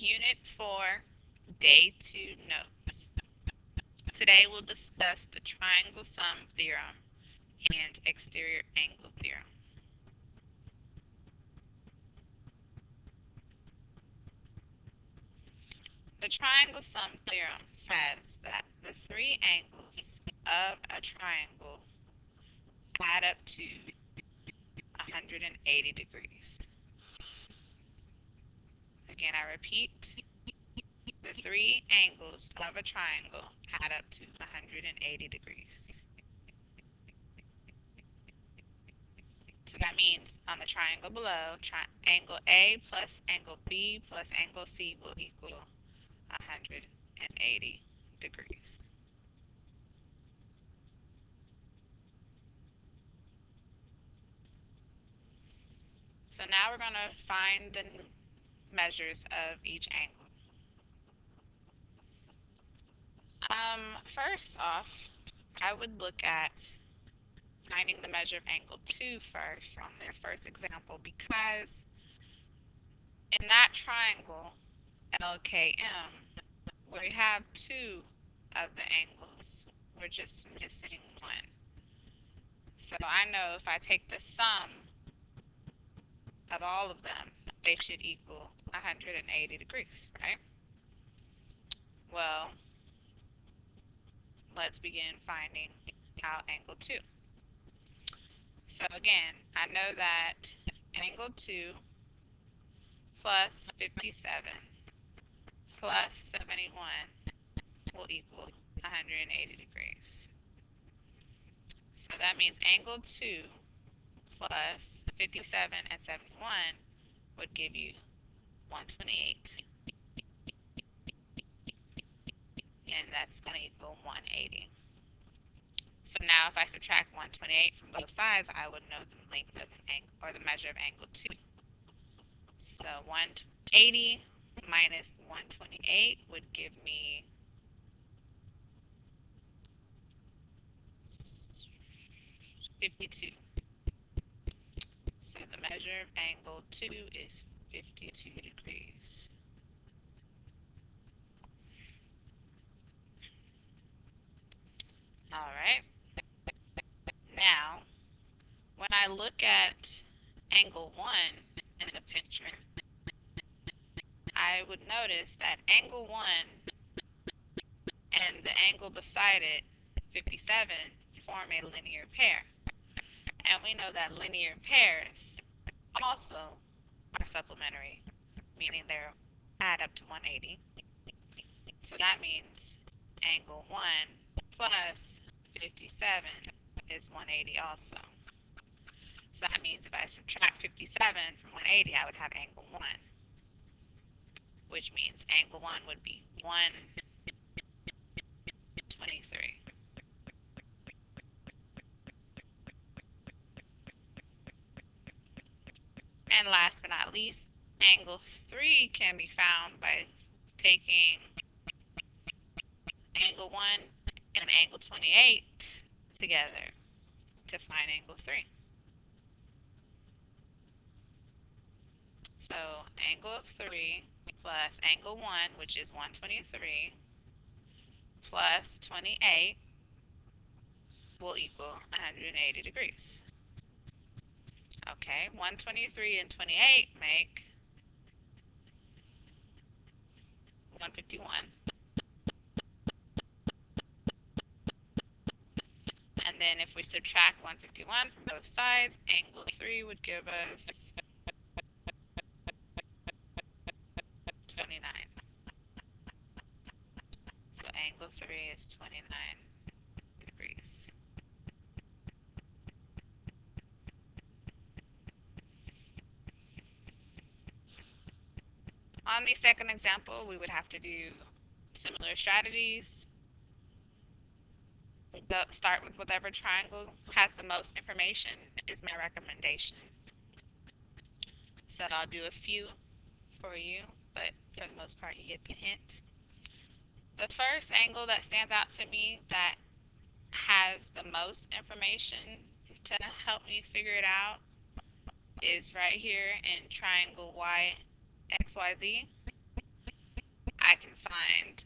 Unit 4, Day 2 Notes. Today we'll discuss the triangle sum theorem and exterior angle theorem. The triangle sum theorem says that the three angles of a triangle add up to 180 degrees. Again, I repeat, the three angles of a triangle add up to 180 degrees. So that means on the triangle below, angle A plus angle B plus angle C will equal 180 degrees. So now we're going to find the measures of each angle. First off, I would look at finding the measure of angle 2 first on this first example, because in that triangle LKM, we have two of the angles. We're just missing one. So I know if I take the sum of all of them, they should equal 180 degrees, right? Well, let's begin finding out angle 2. So again, I know that angle 2 plus 57 plus 71 will equal 180 degrees. So that means angle 2 plus 57 and 71 would give you 128. And that's going to equal 180. So now if I subtract 128 from both sides, I would know the length of angle, or the measure of angle 2. So 180 minus 128 would give me 52. So the measure of angle 2 is 52 degrees. All right. Now, when I look at angle 1 in the picture, I would notice that angle 1 and the angle beside it, 57, form a linear pair. And we know that linear pairs also are supplementary, meaning they add up to 180. So that means angle 1 plus 57 is 180 also. So that means if I subtract 57 from 180, I would have angle 1, which means angle 1 would be 123. And last but not least, angle 3 can be found by taking angle 1 and angle 28 together to find angle 3. So angle 3 plus angle 1, which is 123, plus 28 will equal 180 degrees. Okay, 123 and 28 make 151. And then if we subtract 151 from both sides, angle 3 would give us 29. So angle 3 is 29 degrees. On the second example, we would have to do similar strategies. Start with whatever triangle has the most information is my recommendation. So I'll do a few for you, but for the most part you get the hint. The first angle that stands out to me that has the most information to help me figure it out is right here in triangle XYZ. I can find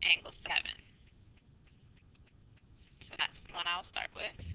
angle 7. So that's the one I'll start with.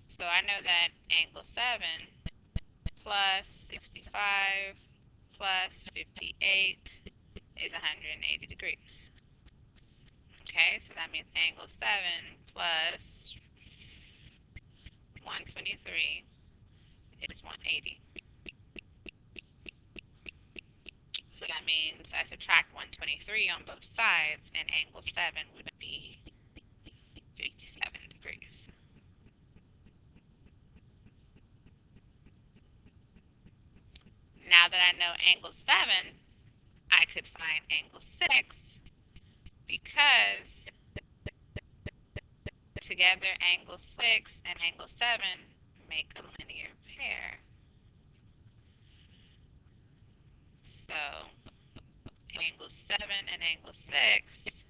So I know that angle 7 plus 65 plus 58 is 180 degrees. Okay, so that means angle 7 plus 123 is 180. So that means I subtract 123 on both sides, and angle 7 would be 57 degrees. Now that I know angle 7, I could find angle 6 because together angle 6 and angle 7 make a linear pair. So angle 7 and angle 6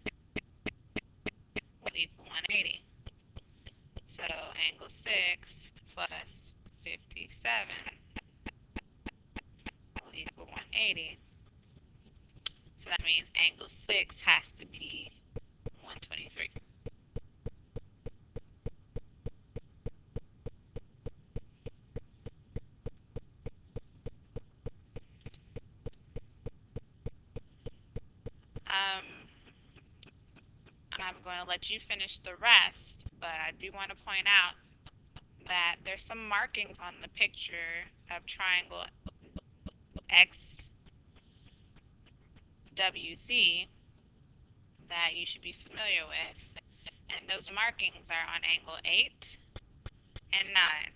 will equal 180. So angle 6 plus 57 will equal 180. So that means angle 6 has to be 123. Um, I'm going to let you finish the rest, but I do want to point out that there's some markings on the picture of triangle XWC that you should be familiar with. And those markings are on angle 8 and 9.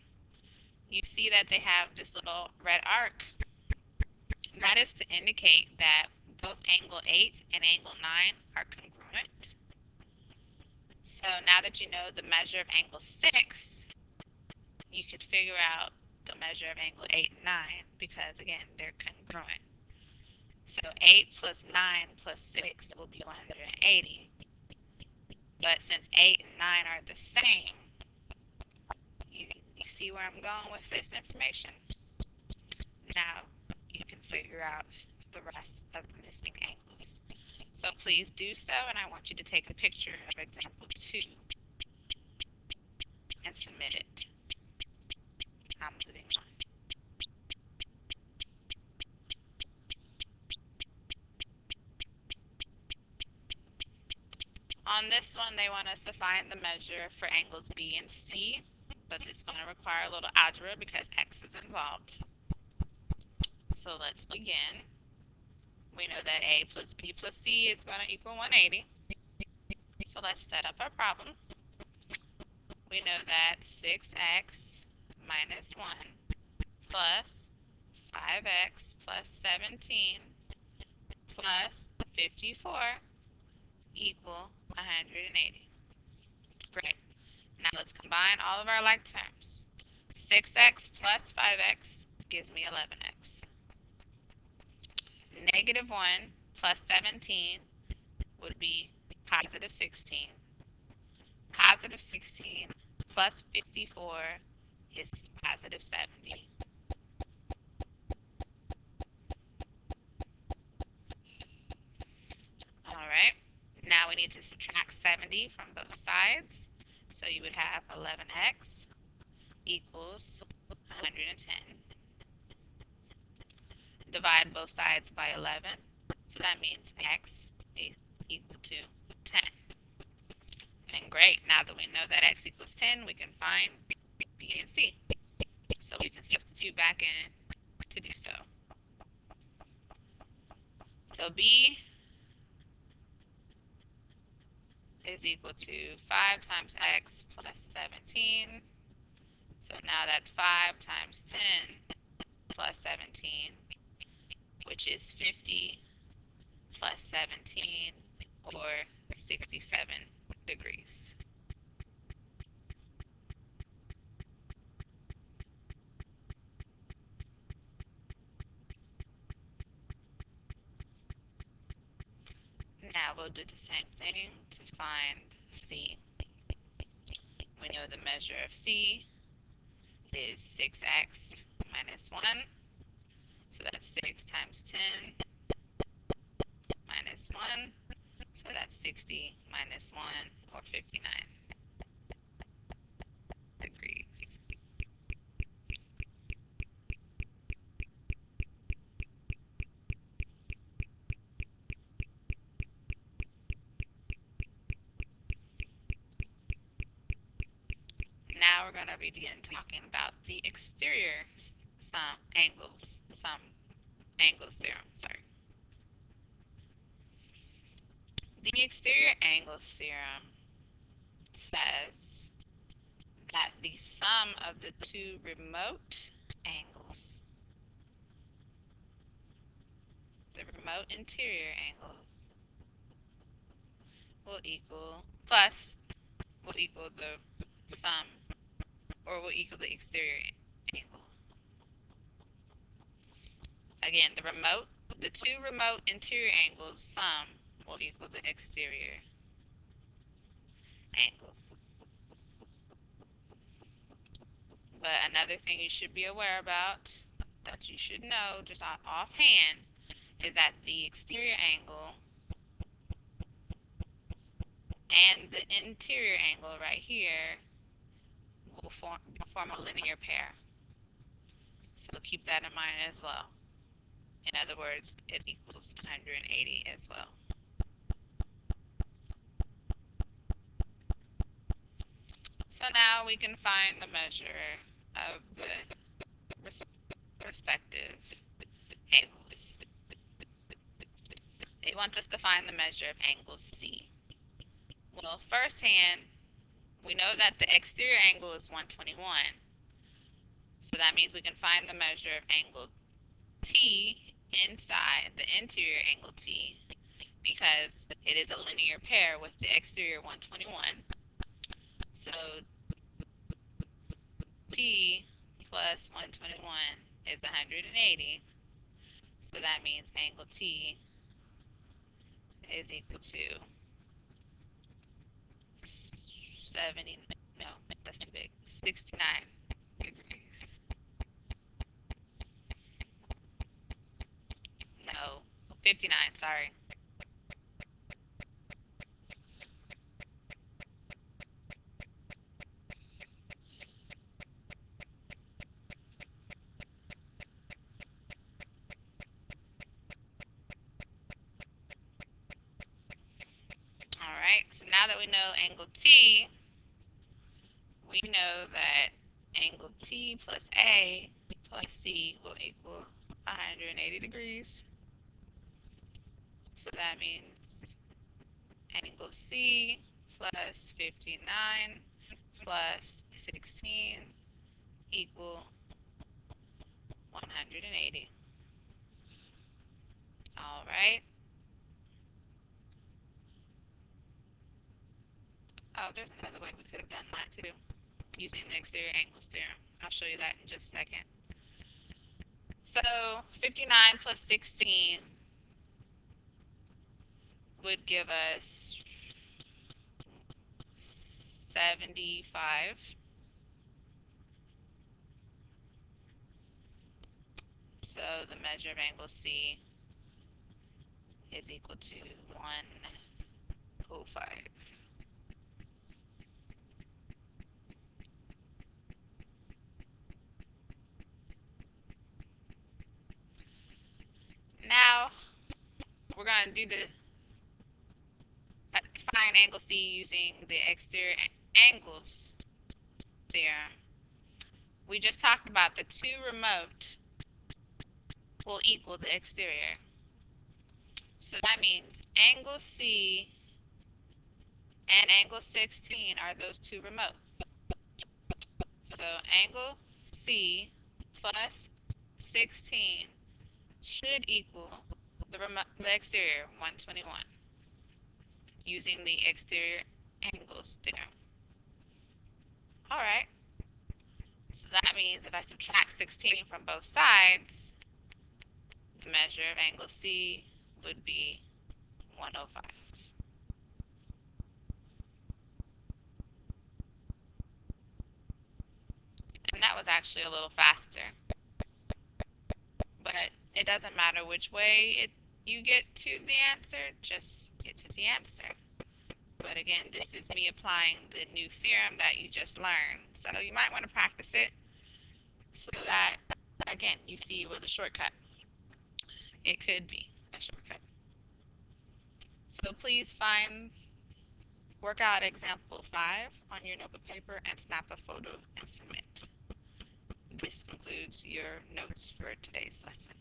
You see that they have this little red arc. That is to indicate that both angle 8 and angle 9 are congruent. So now that you know the measure of angle 6, you can figure out the measure of angle 8 and 9 because, again, they're congruent. So 8 plus 9 plus 6 will be 180. But since 8 and 9 are the same, you see where I'm going with this information? Now you can figure out the rest of the missing angles. So please do so, and I want you to take a picture of example 2 and submit it. I'm moving on. On this one, they want us to find the measure for angles B and C, but it's going to require a little algebra because X is involved. So let's begin. We know that A plus B plus C is going to equal 180. So let's set up our problem. We know that 6x minus 1 plus 5x plus 17 plus 54 equal 180. Great. Now let's combine all of our like terms. 6x plus 5x gives me 11x. Negative 1 plus 17 would be positive 16. Positive 16 plus 54 is positive 70. All right. Now we need to subtract 70 from both sides. So you would have 11x equals 110. Divide both sides by 11. So that means x is equal to 10. And great, now that we know that x equals 10, we can find B and C. So we can substitute back in to do so. So B is equal to 5 times x plus 17. So now that's 5 times 10 plus 17, which is 50 plus 17, or 67 degrees. Now we'll do the same thing to find C. We know the measure of C is 6x minus 1. So that's 6 times 10 So that's 60 minus 1, or 59 degrees. Now we're going to begin talking about the exterior some angles theorem. Sorry. The exterior angle theorem says that the sum of the two remote angles, the remote interior angle, will equal the sum, or will equal the exterior angle. Again, the two remote interior angles sum will equal the exterior angle. But another thing you should be aware about, that you should know just offhand, is that the exterior angle and the interior angle right here will form a linear pair. So keep that in mind as well. In other words, it equals 180 as well. So now we can find the measure of the respective angles. It wants us to find the measure of angle C. Well, firsthand, we know that the exterior angle is 121. So that means we can find the measure of angle T inside the interior angle T, because it is a linear pair with the exterior 121. So T plus 121 is 180. So that means angle T is equal to 70, no, that's too big, 69 degrees. No, 59, sorry. All right, so now that we know angle T, we know that angle T plus A plus C will equal 180 degrees. So that means angle C plus 59 plus 16 equal 180. All right. Oh, there's another way we could have done that too, using the exterior angles theorem. I'll show you that in just a second. So 59 plus 16 would give us 75. So the measure of angle C is equal to 105. Now we're going to do the find angle C using the exterior angles theorem. We just talked about the two remote will equal the exterior. So that means angle C and angle 16 are those two remote. So angle C plus 16 should equal the exterior 121 using the exterior angles theorem. All right. So that means if I subtract 16 from both sides, the measure of angle C would be 105. And that was actually a little faster. But it doesn't matter which way you get to the answer, just get to the answer. But again, this is me applying the new theorem that you just learned. So you might want to practice it so that, again, you see it was a shortcut. It could be a shortcut. So please work out example 5 on your notebook paper and snap a photo and submit. This concludes your notes for today's lesson.